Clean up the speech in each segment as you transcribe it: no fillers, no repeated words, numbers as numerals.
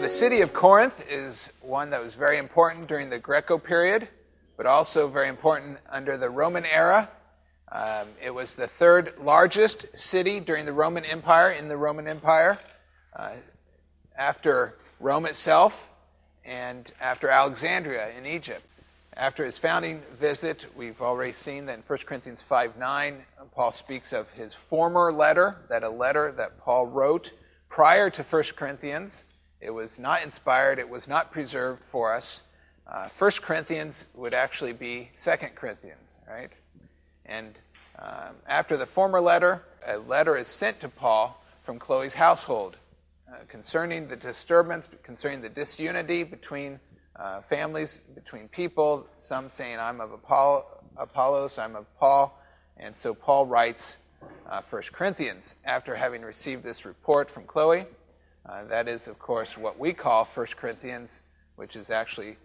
The city of Corinth is one that was very important during the Greco period, but also very important under the Roman era. It was the third largest city during the Roman Empire, after Rome itself and after Alexandria in Egypt. After his founding visit, we've already seen that in 1 Corinthians 5:9, Paul speaks of his former letter, a letter that Paul wrote prior to 1 Corinthians. It was not inspired, it was not preserved for us. 1 Corinthians would actually be 2 Corinthians, right? And after the former letter, a letter is sent to Paul from Chloe's household concerning the disturbance, concerning the disunity between families, between people, some saying, I'm of Apollos, I'm of Paul. And so Paul writes 1 Corinthians after having received this report from Chloe. That is, of course, what we call 1 Corinthians, which is actually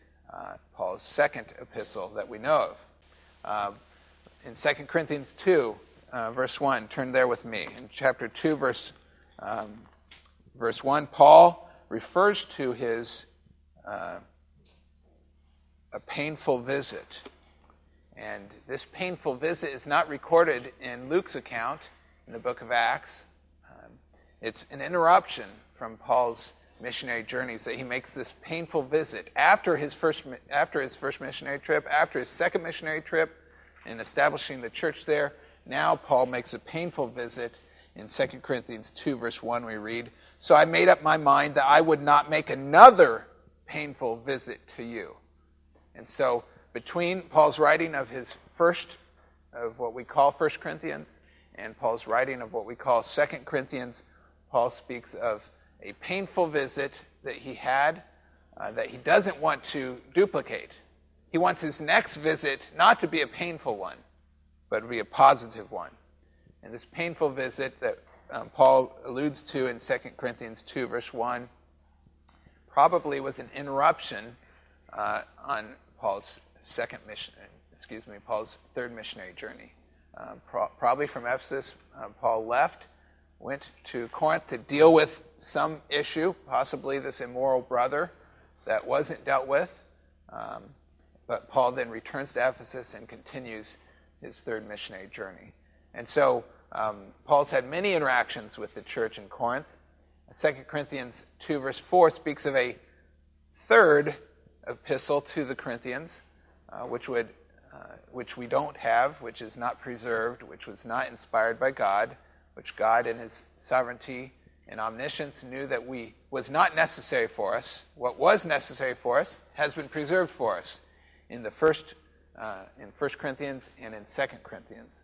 Paul's second epistle that we know of. In 2 Corinthians 2, verse 1, turn there with me. In chapter 2, verse 1, Paul refers to his a painful visit. And this painful visit is not recorded in Luke's account in the book of Acts. It's an interruption from Paul's missionary journeys that he makes this painful visit after his first missionary trip, after his second missionary trip, in establishing the church there. Now Paul makes a painful visit. In 2 Corinthians 2, verse 1, we read, "So I made up my mind that I would not make another painful visit to you." And so between Paul's writing of what we call 1 Corinthians and Paul's writing of what we call 2 Corinthians, Paul speaks of a painful visit that he had that he doesn't want to duplicate. He wants his next visit not to be a painful one, but to be a positive one. And this painful visit that Paul alludes to in 2 Corinthians 2, verse 1, probably was an interruption on Paul's Paul's third missionary journey. Probably from Ephesus, Paul left, went to Corinth to deal with some issue, possibly this immoral brother that wasn't dealt with. But Paul then returns to Ephesus and continues his third missionary journey. And so Paul's had many interactions with the church in Corinth. 2 Corinthians 2, verse 4 speaks of a third epistle to the Corinthians, which we don't have, which is not preserved, which was not inspired by God, which God in his sovereignty and omniscience knew that was not necessary for us. What was necessary for us has been preserved for us in 1 Corinthians and in 2 Corinthians.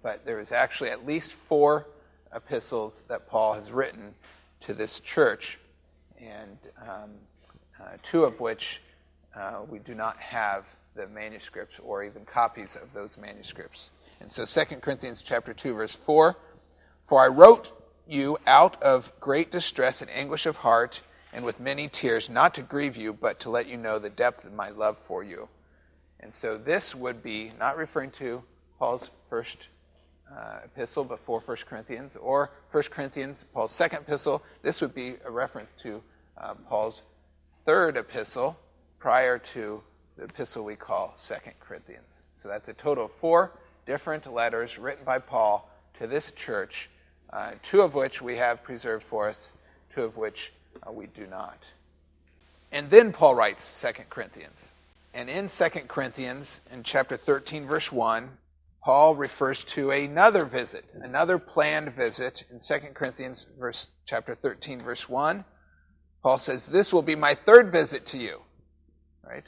But there is actually at least 4 epistles that Paul has written to this church, and 2 of which we do not have the manuscripts or even copies of those manuscripts. And so 2 Corinthians chapter 2, verse 4, "For I wrote you out of great distress and anguish of heart, and with many tears, not to grieve you, but to let you know the depth of my love for you." And so this would be not referring to Paul's first epistle before 1 Corinthians, or 1 Corinthians, Paul's second epistle. This would be a reference to Paul's third epistle prior to the epistle we call 2 Corinthians. So that's a total of 4 different letters written by Paul to this church, 2 of which we have preserved for us, 2 of which we do not. And then Paul writes 2 Corinthians. And in 2 Corinthians, in chapter 13, verse 1, Paul refers to another visit, another planned visit. In 2 Corinthians chapter 13, verse 1, Paul says, "This will be my third visit to you." Right?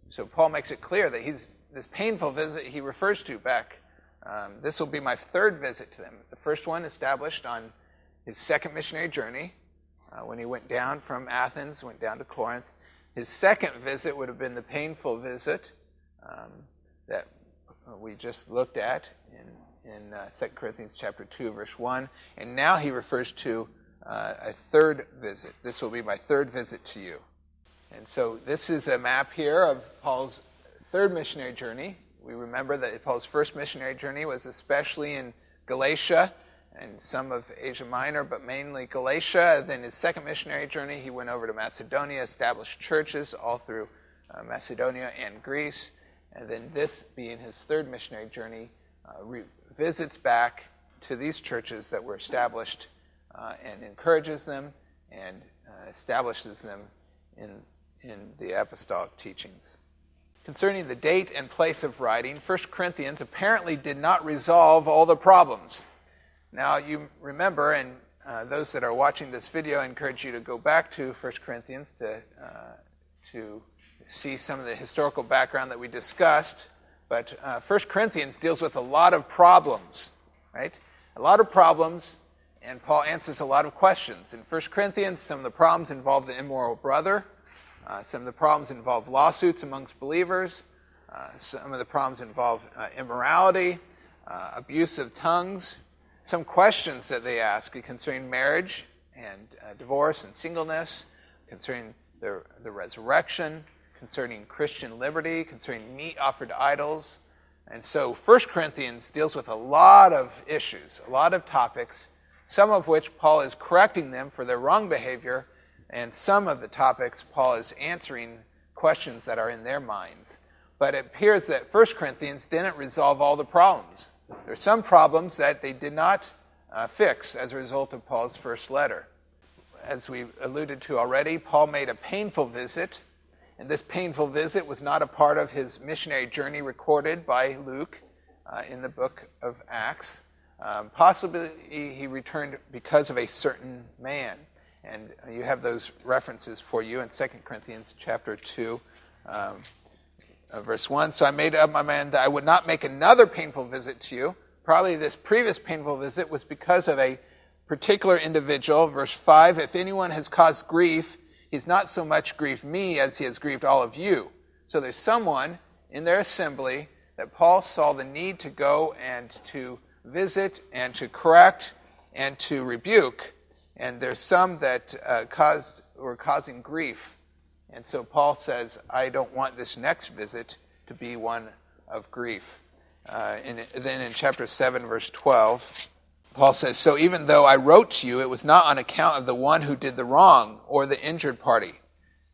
So Paul makes it clear that this painful visit he refers to back, this will be my third visit to them. The first one established on his second missionary journey, when he went down from Athens, went down to Corinth. His second visit would have been the painful visit that we just looked at in 2 Corinthians chapter 2, verse 1. And now he refers to a third visit. "This will be my third visit to you." And so this is a map here of Paul's third missionary journey. We remember that Paul's first missionary journey was especially in Galatia and some of Asia Minor, but mainly Galatia. Then his second missionary journey, he went over to Macedonia, established churches all through Macedonia and Greece. And then this being his third missionary journey, visits back to these churches that were established and encourages them and establishes them in the apostolic teachings. Concerning the date and place of writing, 1 Corinthians apparently did not resolve all the problems. Now, you remember, and those that are watching this video, I encourage you to go back to 1 Corinthians to see some of the historical background that we discussed. But 1 Corinthians deals with a lot of problems, right? A lot of problems, and Paul answers a lot of questions. In 1 Corinthians, some of the problems involve the immoral brother. Some of the problems involve lawsuits amongst believers. Some of the problems involve immorality, abuse of tongues. Some questions that they ask concerning marriage and divorce and singleness, concerning the resurrection, concerning Christian liberty, concerning meat offered to idols. And so 1 Corinthians deals with a lot of issues, a lot of topics, some of which Paul is correcting them for their wrong behavior, and some of the topics Paul is answering questions that are in their minds. But it appears that 1 Corinthians didn't resolve all the problems. There are some problems that they did not fix as a result of Paul's first letter. As we alluded to already, Paul made a painful visit, and this painful visit was not a part of his missionary journey recorded by Luke in the book of Acts. Possibly he returned because of a certain man. And you have those references for you in 2 Corinthians chapter 2, verse 1. So I made up my mind that I would not make another painful visit to you. Probably this previous painful visit was because of a particular individual. Verse 5, if anyone has caused grief, he's not so much grieved me as he has grieved all of you. So there's someone in their assembly that Paul saw the need to go and to visit and to correct and to rebuke. And there's some that were causing grief. And so Paul says, I don't want this next visit to be one of grief. And then in chapter 7, verse 12, Paul says, so even though I wrote to you, it was not on account of the one who did the wrong or the injured party.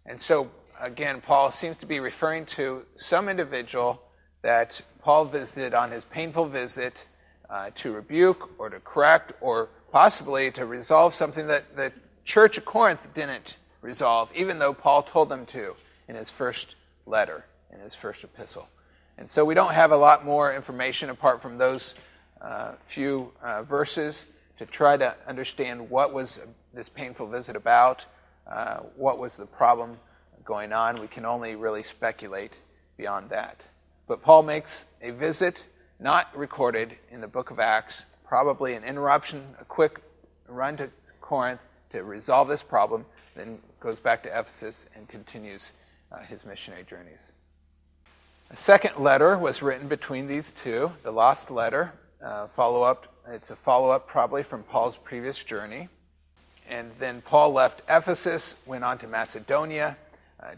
And so, again, Paul seems to be referring to some individual that Paul visited on his painful visit to rebuke or to correct or possibly to resolve something that the church at Corinth didn't resolve, even though Paul told them to in his first letter, in his first epistle. And so we don't have a lot more information apart from those few verses to try to understand what was this painful visit about, what was the problem going on. We can only really speculate beyond that. But Paul makes a visit not recorded in the book of Acts, probably an interruption, a quick run to Corinth to resolve this problem, then goes back to Ephesus and continues his missionary journeys. A second letter was written between these two, the lost letter, follow-up. It's a follow-up probably from Paul's previous journey. And then Paul left Ephesus, went on to Macedonia.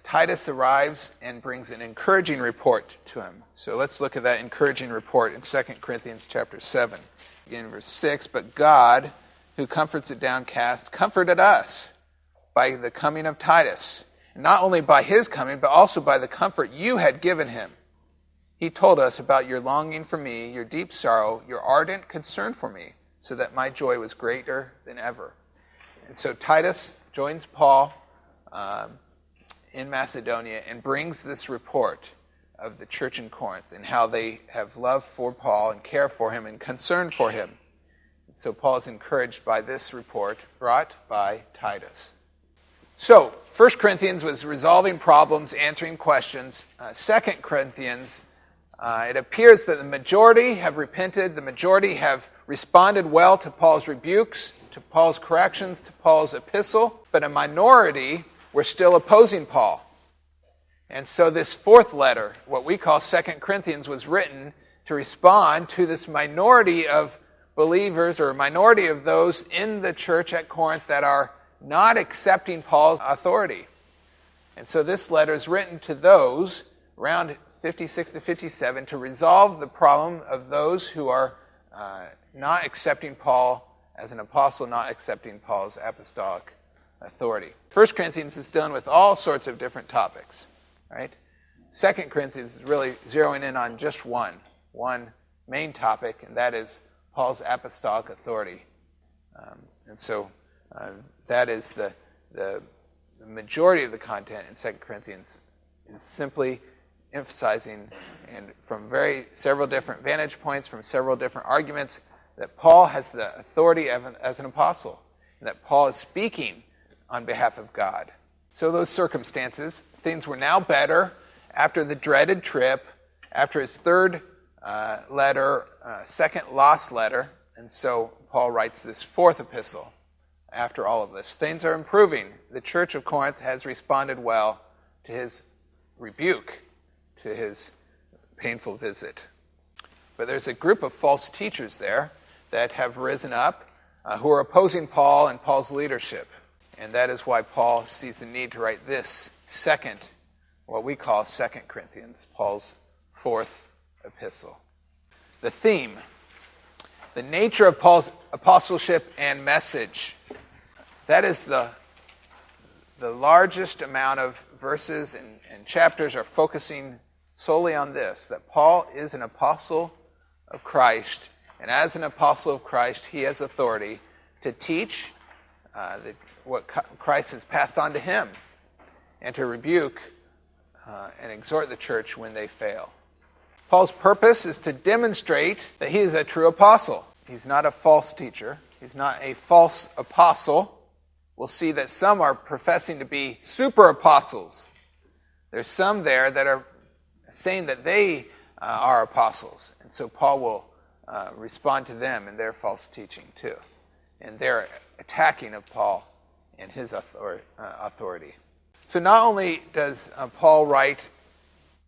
Titus arrives and brings an encouraging report to him. So let's look at that encouraging report in 2 Corinthians chapter 7. Again, in verse 6, but God, who comforts the downcast, comforted us by the coming of Titus. And not only by his coming, but also by the comfort you had given him. He told us about your longing for me, your deep sorrow, your ardent concern for me, so that my joy was greater than ever. And so Titus joins Paul in Macedonia and brings this report of the church in Corinth and how they have love for Paul and care for him and concern for him. And so Paul is encouraged by this report brought by Titus. So 1 Corinthians was resolving problems, answering questions. 2 Corinthians, it appears that the majority have repented, the majority have responded well to Paul's rebukes, to Paul's corrections, to Paul's epistle, but a minority were still opposing Paul. And so this fourth letter, what we call 2 Corinthians, was written to respond to this minority of believers or minority of those in the church at Corinth that are not accepting Paul's authority. And so this letter is written to those around 56 to 57 to resolve the problem of those who are not accepting Paul as an apostle, not accepting Paul's apostolic authority. 1 Corinthians is dealing with all sorts of different topics, right? 2 Corinthians is really zeroing in on just one main topic, and that is Paul's apostolic authority. And so that is the majority of the content in 2 Corinthians is simply emphasizing, and from several different vantage points, from several different arguments, that Paul has the authority as an apostle, and that Paul is speaking on behalf of God. So those circumstances, things were now better after the dreaded trip, after his third letter, second lost letter, and so Paul writes this fourth epistle after all of this. Things are improving. The church of Corinth has responded well to his rebuke, to his painful visit. But there's a group of false teachers there that have risen up who are opposing Paul and Paul's leadership. And that is why Paul sees the need to write this second, what we call 2 Corinthians, Paul's fourth epistle. The theme, the nature of Paul's apostleship and message. That is the largest amount of verses and chapters are focusing solely on this, that Paul is an apostle of Christ, and as an apostle of Christ, he has authority to teach what Christ has passed on to him, and to rebuke and exhort the church when they fail. Paul's purpose is to demonstrate that he is a true apostle. He's not a false teacher. He's not a false apostle. We'll see that some are professing to be super apostles. There's some there that are saying that they are apostles. And so Paul will respond to them in their false teaching too, and their attacking of Paul and his authority. So not only does Paul write,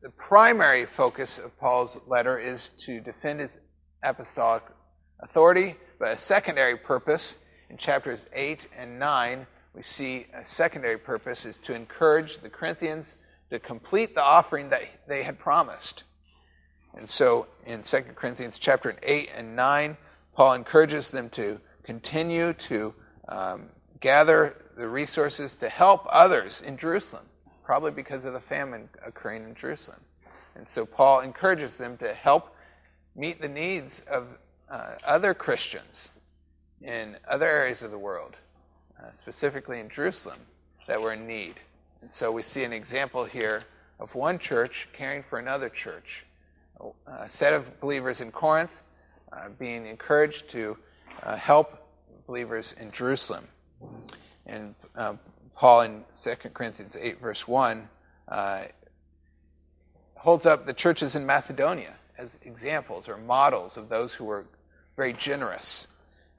the primary focus of Paul's letter is to defend his apostolic authority, but a secondary purpose in chapters 8 and 9, we see a secondary purpose is to encourage the Corinthians to complete the offering that they had promised. And so in 2 Corinthians chapter 8 and 9, Paul encourages them to continue to gather the resources to help others in Jerusalem, probably because of the famine occurring in Jerusalem. And so Paul encourages them to help meet the needs of other Christians in other areas of the world, specifically in Jerusalem, that were in need. And so we see an example here of one church caring for another church. A set of believers in Corinth being encouraged to help believers in Jerusalem. And Paul in 2 Corinthians 8 verse 1 holds up the churches in Macedonia as examples or models of those who were very generous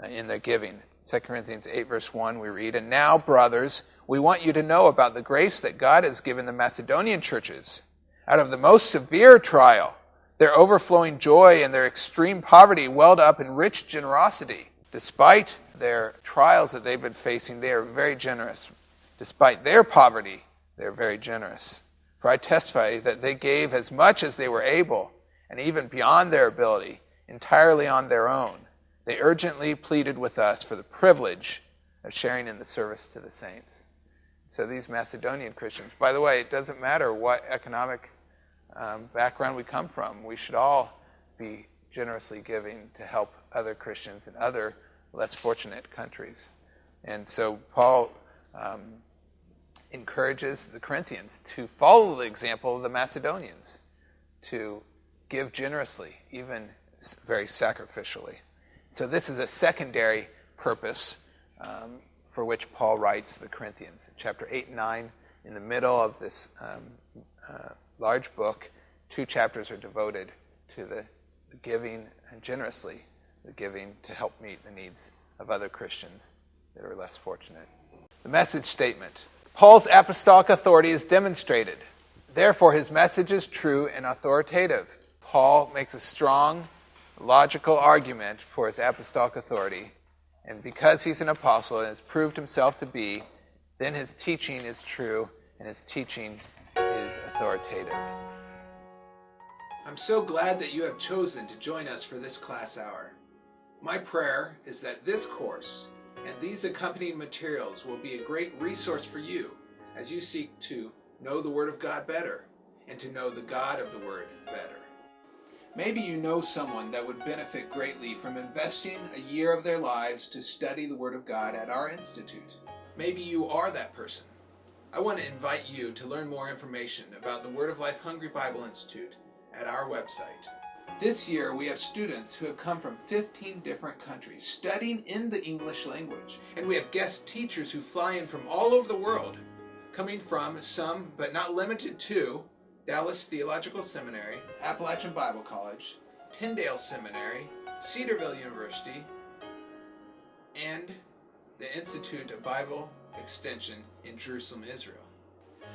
in their giving. 2 Corinthians 8 verse 1 we read, "And now, brothers, we want you to know about the grace that God has given the Macedonian churches. Out of the most severe trial, their overflowing joy and their extreme poverty welled up in rich generosity." Despite their trials that they've been facing, they are very generous. Despite their poverty, they're very generous. For I testify that they gave as much as they were able, and even beyond their ability, entirely on their own. They urgently pleaded with us for the privilege of sharing in the service to the saints. So these Macedonian Christians, by the way, it doesn't matter what economic background we come from, we should all be generously giving to help other Christians in other less fortunate countries. And so Paul encourages the Corinthians to follow the example of the Macedonians, to give generously, even very sacrificially. So this is a secondary purpose for which Paul writes the Corinthians. Chapter 8 and 9, in the middle of this large book, 2 chapters are devoted to the giving generously, the giving to help meet the needs of other Christians that are less fortunate. The message statement. Paul's apostolic authority is demonstrated. Therefore, his message is true and authoritative. Paul makes a strong, logical argument for his apostolic authority, and because he's an apostle and has proved himself to be, then his teaching is true and his teaching is authoritative. I'm so glad that you have chosen to join us for this class hour. My prayer is that this course and these accompanying materials will be a great resource for you as you seek to know the Word of God better and to know the God of the Word better. Maybe you know someone that would benefit greatly from investing a year of their lives to study the Word of God at our institute. Maybe you are that person. I want to invite you to learn more information about the Word of Life Hungry Bible Institute at our website. This year we have students who have come from 15 different countries studying in the English language. And we have guest teachers who fly in from all over the world, coming from some, but not limited to, Dallas Theological Seminary, Appalachian Bible College, Tyndale Seminary, Cedarville University, and the Institute of Bible Extension in Jerusalem, Israel.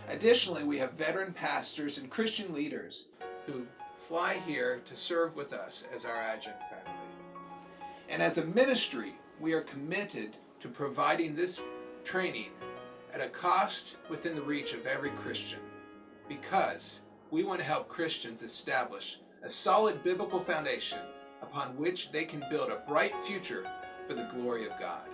Additionally, we have veteran pastors and Christian leaders who fly here to serve with us as our adjunct faculty. And as a ministry, we are committed to providing this training at a cost within the reach of every Christian, because we want to help Christians establish a solid biblical foundation upon which they can build a bright future for the glory of God.